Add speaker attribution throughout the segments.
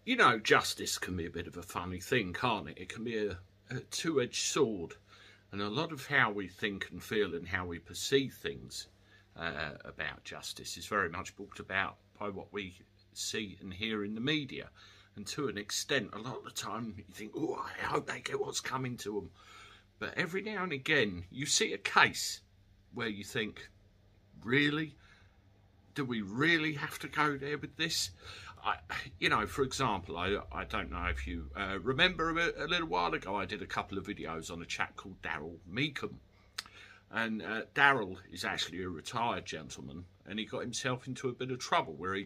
Speaker 1: You know, justice can be a bit of a funny thing, can't it? It can be a two-edged sword. And a lot of how we think and feel and how we perceive things about justice is very much brought about by what we see and hear in the media. And to an extent, a lot of the time, you think, oh, I hope they get what's coming to them. But every now and again, you see a case where you think, really? Do we really have to go there with this? You know, for example, I don't know if you remember a little while ago, I did a couple of videos on a chap called Darrell Meekcom. And Darrell is actually a retired gentleman, and he got himself into a bit of trouble where he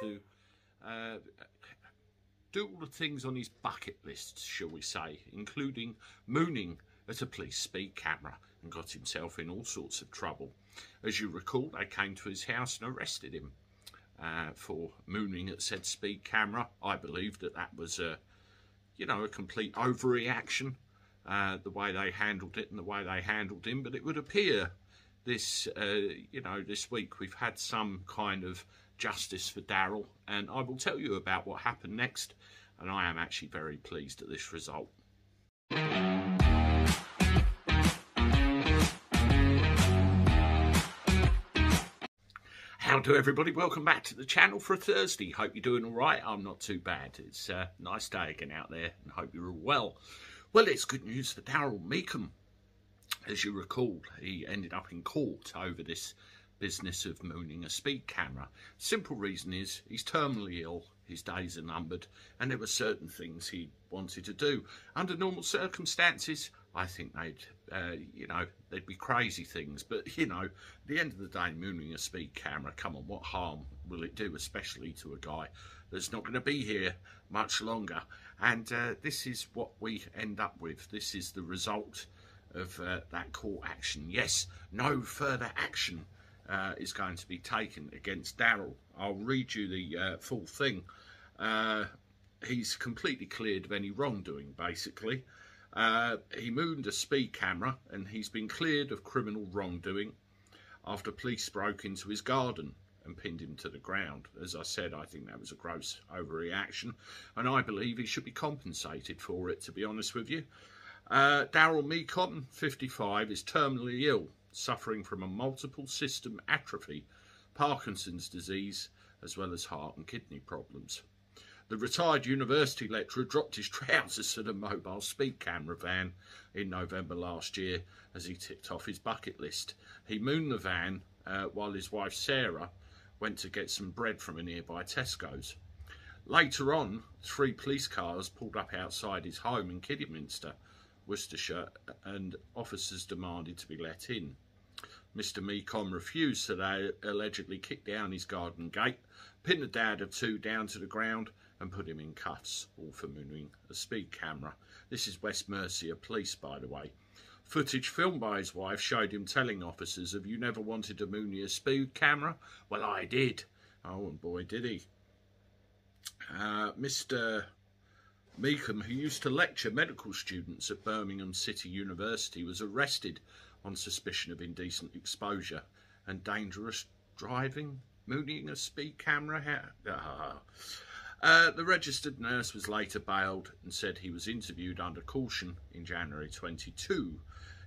Speaker 1: decided to do all the things on his bucket list, shall we say, including mooning at a police speed camera, and got himself in all sorts of trouble. As you recall, they came to his house and arrested him for mooning at said speed camera. I believe that was a complete overreaction, the way they handled it and the way they handled him. But it would appear this week we've had some kind of justice for Darrell, and I will tell you about what happened next, and I am actually very pleased at this result. How do everybody? Welcome back to the channel for a Thursday. Hope you're doing all right. I'm not too bad. It's a nice day again out there, and hope you're all well. Well, it's good news for Darrell Meekcom. As you recall, he ended up in court over this business of mooning a speed camera. Simple reason is he's terminally ill, his days are numbered, and there were certain things he wanted to do. Under normal circumstances, I think they'd be crazy things. But, at the end of the day, mooning a speed camera, come on, what harm will it do, especially to a guy that's not going to be here much longer? And this is what we end up with. This is the result of that court action. Yes, no further action is going to be taken against Darrell. I'll read you the full thing. He's completely cleared of any wrongdoing, basically. He mooned a speed camera, and he's been cleared of criminal wrongdoing after police broke into his garden and pinned him to the ground. As I said, I think that was a gross overreaction, and I believe he should be compensated for it, to be honest with you. Darrell Meekcom, 55, is terminally ill, suffering from a multiple system atrophy, Parkinson's disease, as well as heart and kidney problems. The retired university lecturer dropped his trousers at a mobile speed camera van in November last year as he ticked off his bucket list. He mooned the van while his wife Sarah went to get some bread from a nearby Tesco's. Later on, 3 police cars pulled up outside his home in Kidderminster, Worcestershire, and officers demanded to be let in. Mr. Meekcom refused, so they allegedly kicked down his garden gate, pinned the dad of 2 down to the ground, and put him in cuffs, all for mooning a speed camera. This is West Mercia Police, by the way. Footage filmed by his wife showed him telling officers, "Have you never wanted to moon a speed camera?" "Well, I did." Oh, and boy, did he. Mr. Meekcom, who used to lecture medical students at Birmingham City University, was arrested on suspicion of indecent exposure and dangerous driving, mooning a speed camera. The registered nurse was later bailed and said he was interviewed under caution in January 22.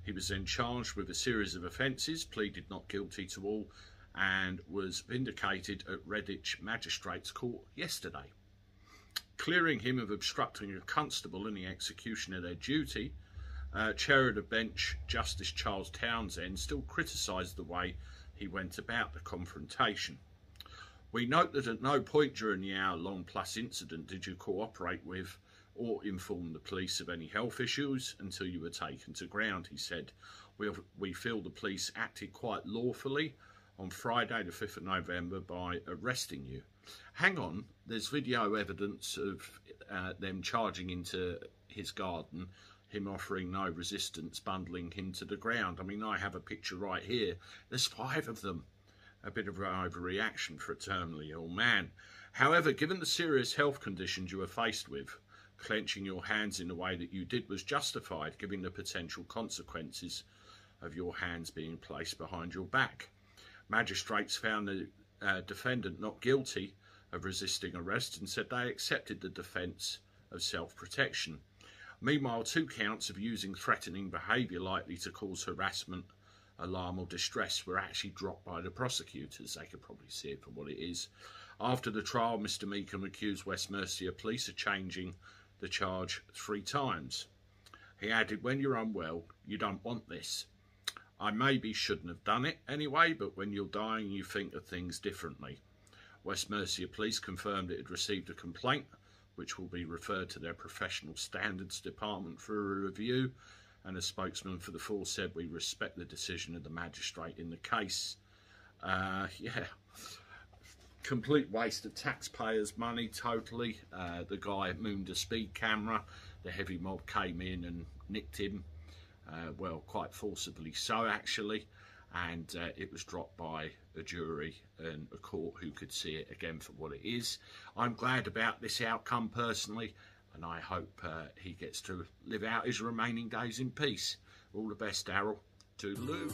Speaker 1: He was then charged with a series of offences, pleaded not guilty to all, and was vindicated at Redditch Magistrates Court yesterday. Clearing him of obstructing a constable in the execution of their duty, Chair of the Bench Justice Charles Townsend still criticised the way he went about the confrontation. "We note that at no point during the hour-long plus incident did you cooperate with or inform the police of any health issues until you were taken to ground," he said. We feel the police acted quite lawfully on Friday the 5th of November by arresting you." Hang on, there's video evidence of them charging into his garden, him offering no resistance, bundling him to the ground. I mean, I have a picture right here. There's 5 of them. A bit of an overreaction for a terminally ill man. However, given the serious health conditions you were faced with, clenching your hands in the way that you did was justified, given the potential consequences of your hands being placed behind your back. Magistrates found the defendant not guilty of resisting arrest and said they accepted the defence of self-protection. Meanwhile, 2 counts of using threatening behaviour likely to cause harassment, alarm or distress were actually dropped by the prosecutors. They could probably see it for what it is. After the trial, Mr Meekcom accused West Mercia Police of changing the charge 3 times. He added, "When you're unwell, you don't want this. I maybe shouldn't have done it anyway, but when you're dying, you think of things differently." West Mercia Police confirmed it had received a complaint, which will be referred to their Professional Standards Department for a review, and a spokesman for the force said, "We respect the decision of the magistrate in the case." Yeah, complete waste of taxpayers' money, totally. The guy mooned a speed camera. The heavy mob came in and nicked him, well, quite forcibly so, actually, and it was dropped by a jury and a court who could see it again for what it is. I'm glad about this outcome personally, and I hope he gets to live out his remaining days in peace. All the best, Darrell. Toodaloo.